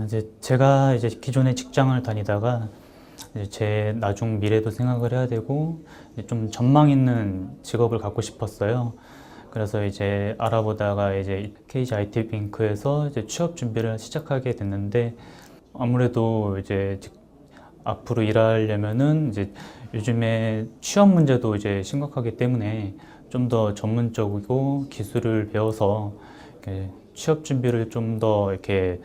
이제 제가 이제 기존에 직장을 다니다가 이제 제 나중 미래도 생각을 해야 되고 이제 좀 전망 있는 직업을 갖고 싶었어요. 그래서 이제 알아보다가 이제 KGIT뱅크에서 이제 취업 준비를 시작하게 됐는데, 아무래도 이제 앞으로 일하려면은 이제 요즘에 취업 문제도 이제 심각하기 때문에 좀 더 전문적이고 기술을 배워서 이렇게 취업 준비를 좀 더 이렇게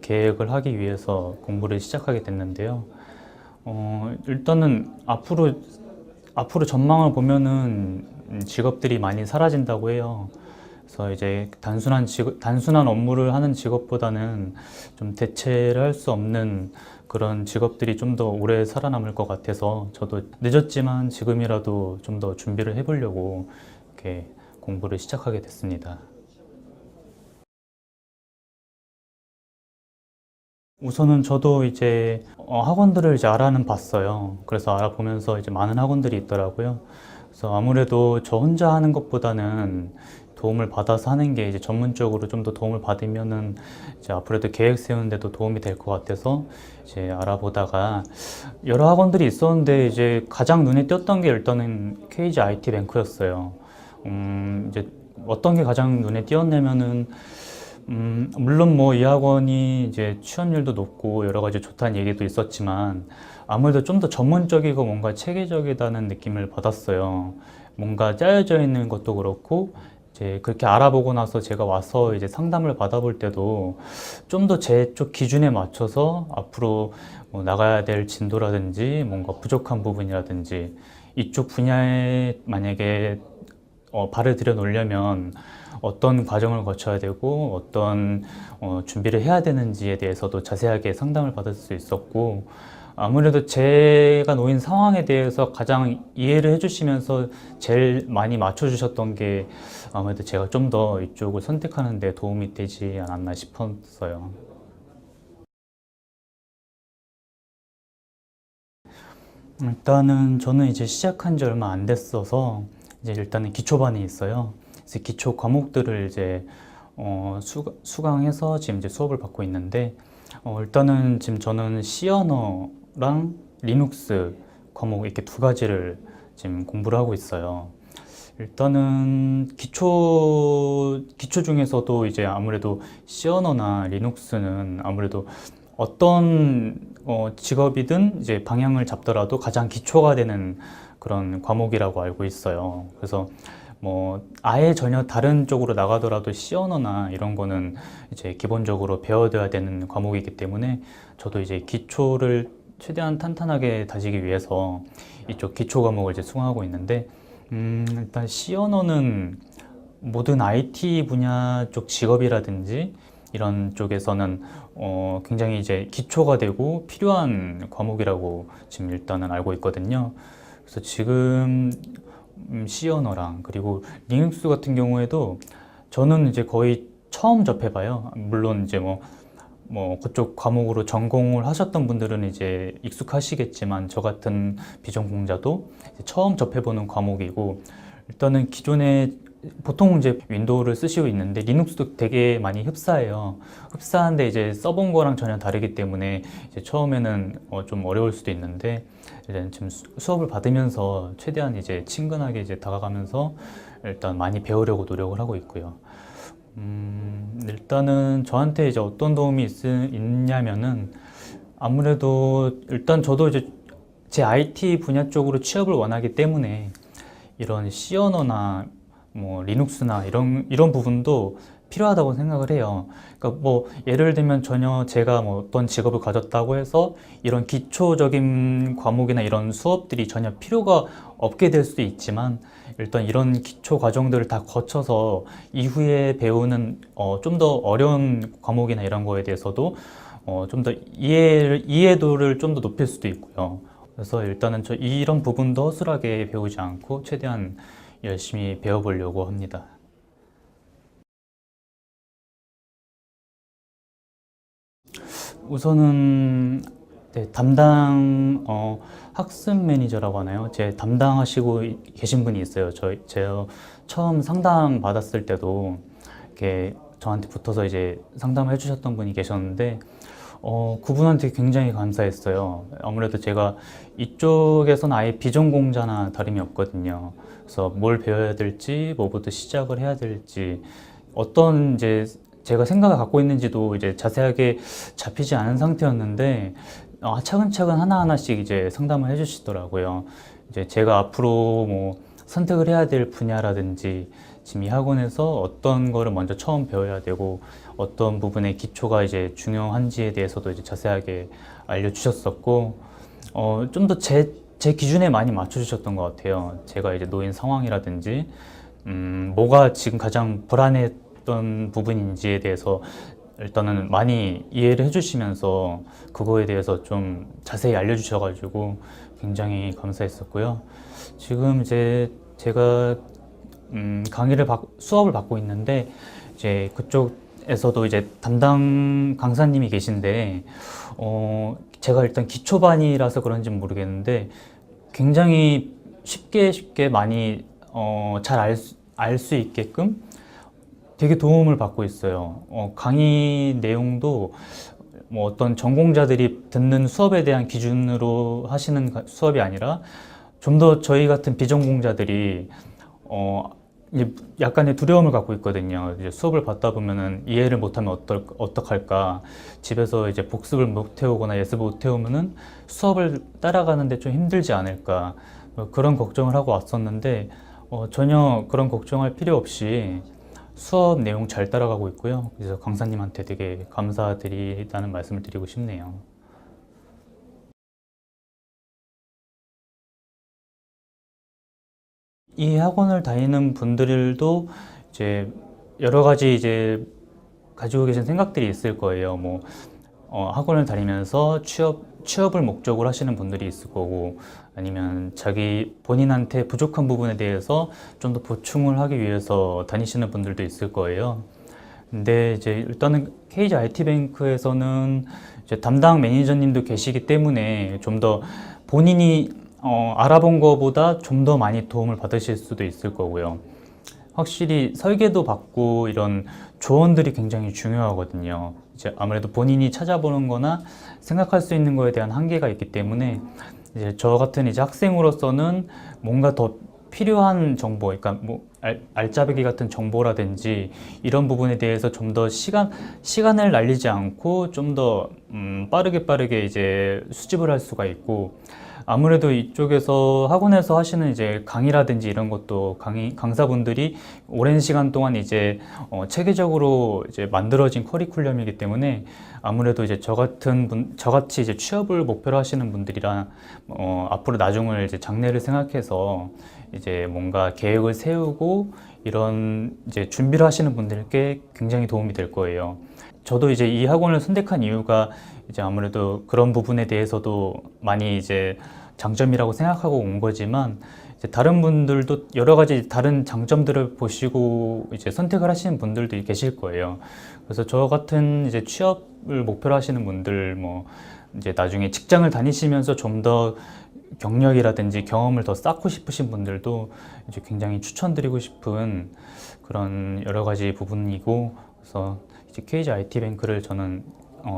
계획을 하기 위해서 공부를 시작하게 됐는데요. 일단은 앞으로 전망을 보면은 직업들이 많이 사라진다고 해요. 그래서 이제 단순한 업무를 하는 직업보다는 좀 대체를 할 수 없는 그런 직업들이 좀 더 오래 살아남을 것 같아서, 저도 늦었지만 지금이라도 좀 더 준비를 해보려고 이렇게 공부를 시작하게 됐습니다. 우선은 저도 이제 학원들을 이제 알아는 봤어요. 그래서 알아보면서 이제 많은 학원들이 있더라고요. 그래서 아무래도 저 혼자 하는 것보다는 도움을 받아서 하는 게, 이제 전문적으로 좀 더 도움을 받으면은 이제 앞으로도 계획 세우는데도 도움이 될 것 같아서 이제 알아보다가 여러 학원들이 있었는데, 이제 가장 눈에 띄었던 게 일단은 KG IT 뱅크였어요. 이제 어떤 게 가장 눈에 띄었냐면은, 물론 뭐 이 학원이 이제 취업률도 높고 여러 가지 좋다는 얘기도 있었지만, 아무래도 좀 더 전문적이고 뭔가 체계적이다는 느낌을 받았어요. 뭔가 짜여져 있는 것도 그렇고, 이제 그렇게 알아보고 나서 제가 와서 이제 상담을 받아볼 때도 좀 더 제 쪽 기준에 맞춰서 앞으로 뭐 나가야 될 진도라든지 뭔가 부족한 부분이라든지, 이쪽 분야에 만약에 발을 들여 놓으려면 어떤 과정을 거쳐야 되고 어떤 준비를 해야 되는지에 대해서도 자세하게 상담을 받을 수 있었고, 아무래도 제가 놓인 상황에 대해서 가장 이해를 해주시면서 제일 많이 맞춰주셨던 게, 아무래도 제가 좀 더 이쪽을 선택하는 데 도움이 되지 않았나 싶었어요. 일단은 저는 이제 시작한 지 얼마 안 됐어서 이제 일단은 기초반에 있어요. 그래서 기초 과목들을 이제 수강해서 지금 이제 수업을 받고 있는데, 일단은 지금 저는 C 언어랑 리눅스 과목 이렇게 두 가지를 지금 공부를 하고 있어요. 일단은 기초 중에서도 이제 아무래도 C 언어나 리눅스는 아무래도 어떤 직업이든 이제 방향을 잡더라도 가장 기초가 되는 그런 과목이라고 알고 있어요. 그래서 뭐 아예 전혀 다른 쪽으로 나가더라도 C 언어나 이런 거는 이제 기본적으로 배워둬야 되는 과목이기 때문에, 저도 이제 기초를 최대한 탄탄하게 다지기 위해서 이쪽 기초 과목을 이제 수강하고 있는데, 일단 C 언어는 모든 IT 분야 쪽 직업이라든지 이런 쪽에서는 굉장히 이제 기초가 되고 필요한 과목이라고 지금 일단은 알고 있거든요. 그래서 지금 C 언어랑 그리고 리눅스 같은 경우에도 저는 이제 거의 처음 접해봐요. 물론 이제 뭐 그쪽 과목으로 전공을 하셨던 분들은 이제 익숙하시겠지만, 저 같은 비전공자도 이제 처음 접해보는 과목이고, 일단은 기존에 보통 이제 윈도우를 쓰시고 있는데 리눅스도 되게 많이 흡사해요. 흡사한데 이제 써본 거랑 전혀 다르기 때문에 이제 처음에는 좀 어려울 수도 있는데, 이제 지금 수업을 받으면서 최대한 이제 친근하게 이제 다가가면서 일단 많이 배우려고 노력을 하고 있고요. 일단은 저한테 이제 어떤 도움이 있냐면은, 아무래도 일단 저도 이제 제 IT 분야 쪽으로 취업을 원하기 때문에 이런 C 언어나 뭐 리눅스나 이런 부분도 필요하다고 생각을 해요. 그러니까 뭐 예를 들면 전혀 제가 뭐 어떤 직업을 가졌다고 해서 이런 기초적인 과목이나 이런 수업들이 전혀 필요가 없게 될 수도 있지만, 일단 이런 기초 과정들을 다 거쳐서 이후에 배우는 좀 더 어려운 과목이나 이런 거에 대해서도 좀 더 이해도를 좀 더 높일 수도 있고요. 그래서 일단은 이런 부분도 허술하게 배우지 않고 최대한 열심히 배워보려고 합니다. 우선은 네, 담당 학습 매니저라고 하나요? 제 담당하시고 계신 분이 있어요. 제가 처음 상담 받았을 때도 이렇게 저한테 붙어서 이제 상담을 해주셨던 분이 계셨는데 그분한테 굉장히 감사했어요. 아무래도 제가 이쪽에서는 아예 비전공자나 다름이 없거든요. 그래서 뭘 배워야 될지, 뭐부터 시작을 해야 될지, 어떤 이제 제가 생각을 갖고 있는지도 이제 자세하게 잡히지 않은 상태였는데 차근차근 하나하나씩 이제 상담을 해주시더라고요. 이제 제가 앞으로 뭐 선택을 해야 될 분야라든지 지금 이 학원에서 어떤 거를 먼저 처음 배워야 되고 어떤 부분의 기초가 이제 중요한지에 대해서도 이제 자세하게 알려주셨었고 좀 더 제 기준에 많이 맞춰주셨던 것 같아요. 제가 이제 놓인 상황이라든지 뭐가 지금 가장 불안했던 부분인지에 대해서 일단은 많이 이해를 해주시면서 그거에 대해서 좀 자세히 알려주셔가지고 굉장히 감사했었고요. 지금 이제 제가 수업을 받고 있는데 이제 그쪽에서도 이제 담당 강사님이 계신데 제가 일단 기초반이라서 그런지 모르겠는데 굉장히 쉽게 많이 잘 알 수 있게끔 되게 도움을 받고 있어요. 강의 내용도 뭐 어떤 전공자들이 듣는 수업에 대한 기준으로 하시는 수업이 아니라 좀 더 저희 같은 비전공자들이 이제 약간의 두려움을 갖고 있거든요. 이제 수업을 받다 보면은 이해를 못하면 어떡할까? 집에서 이제 복습을 못 해오거나 예습을 못 해오면은 수업을 따라가는데 좀 힘들지 않을까? 그런 걱정을 하고 왔었는데 전혀 그런 걱정할 필요 없이 수업 내용 잘 따라가고 있고요. 그래서 강사님한테 되게 감사드리다는 말씀을 드리고 싶네요. 이 학원을 다니는 분들도 이제 여러 가지 이제 가지고 계신 생각들이 있을 거예요. 뭐 학원을 다니면서 취업을 목적으로 하시는 분들이 있을 거고, 아니면 자기 본인한테 부족한 부분에 대해서 좀 더 보충을 하기 위해서 다니시는 분들도 있을 거예요. 근데 이제 일단은 KG IT뱅크에서는 이제 담당 매니저님도 계시기 때문에 좀 더 본인이 알아본 것보다 좀 더 많이 도움을 받으실 수도 있을 거고요. 확실히 설계도 받고 이런 조언들이 굉장히 중요하거든요. 이제 아무래도 본인이 찾아보는 거나 생각할 수 있는 거에 대한 한계가 있기 때문에 이제 저 같은 이제 학생으로서는 뭔가 더 필요한 정보, 그러니까 뭐 알짜배기 같은 정보라든지 이런 부분에 대해서 좀 더 시간을 날리지 않고 좀 더 빠르게 이제 수집을 할 수가 있고, 아무래도 이쪽에서 학원에서 하시는 이제 강의라든지 이런 것도 강사분들이 오랜 시간 동안 이제 체계적으로 이제 만들어진 커리큘럼이기 때문에 아무래도 이제 저같이 이제 취업을 목표로 하시는 분들이랑 앞으로 나중을 이제 장래를 생각해서 이제 뭔가 계획을 세우고 이런 이제 준비를 하시는 분들께 굉장히 도움이 될 거예요. 저도 이제 이 학원을 선택한 이유가 이제 아무래도 그런 부분에 대해서도 많이 이제 장점이라고 생각하고 온 거지만, 이제 다른 분들도 여러 가지 다른 장점들을 보시고 이제 선택을 하시는 분들도 계실 거예요. 그래서 저 같은 이제 취업을 목표로 하시는 분들, 뭐 이제 나중에 직장을 다니시면서 좀 더 경력이라든지 경험을 더 쌓고 싶으신 분들도 이제 굉장히 추천드리고 싶은 그런 여러 가지 부분이고, 그래서 이제 KG IT뱅크를 저는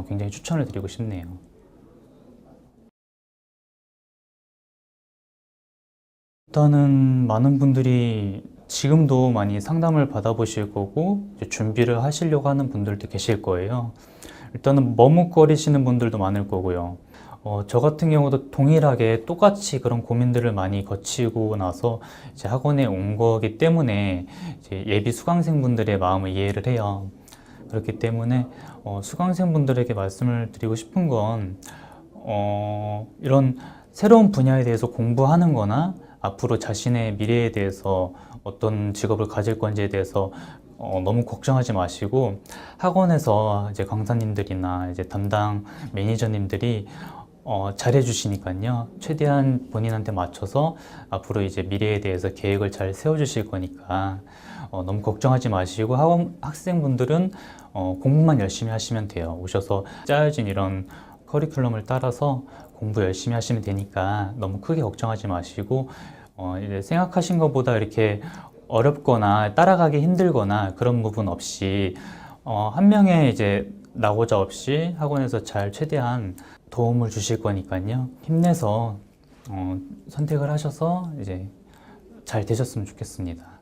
굉장히 추천을 드리고 싶네요. 일단은 많은 분들이 지금도 많이 상담을 받아보실 거고 이제 준비를 하시려고 하는 분들도 계실 거예요. 일단은 머뭇거리시는 분들도 많을 거고요. 저 같은 경우도 동일하게 똑같이 그런 고민들을 많이 거치고 나서 이제 학원에 온 거기 때문에 이제 예비 수강생분들의 마음을 이해를 해요. 그렇기 때문에 수강생분들에게 말씀을 드리고 싶은 건 이런 새로운 분야에 대해서 공부하는 거나 앞으로 자신의 미래에 대해서 어떤 직업을 가질 건지에 대해서 너무 걱정하지 마시고, 학원에서 이제 강사님들이나 이제 담당 매니저님들이 잘해 주시니까요. 최대한 본인한테 맞춰서 앞으로 이제 미래에 대해서 계획을 잘 세워 주실 거니까 너무 걱정하지 마시고, 학생분들은 공부만 열심히 하시면 돼요. 오셔서 짜여진 이런 커리큘럼을 따라서 공부 열심히 하시면 되니까 너무 크게 걱정하지 마시고, 이제 생각하신 것보다 이렇게 어렵거나 따라가기 힘들거나 그런 부분 없이 한 명의 이제 낙오자 없이 학원에서 잘 최대한 도움을 주실 거니까요. 힘내서 선택을 하셔서 이제 잘 되셨으면 좋겠습니다.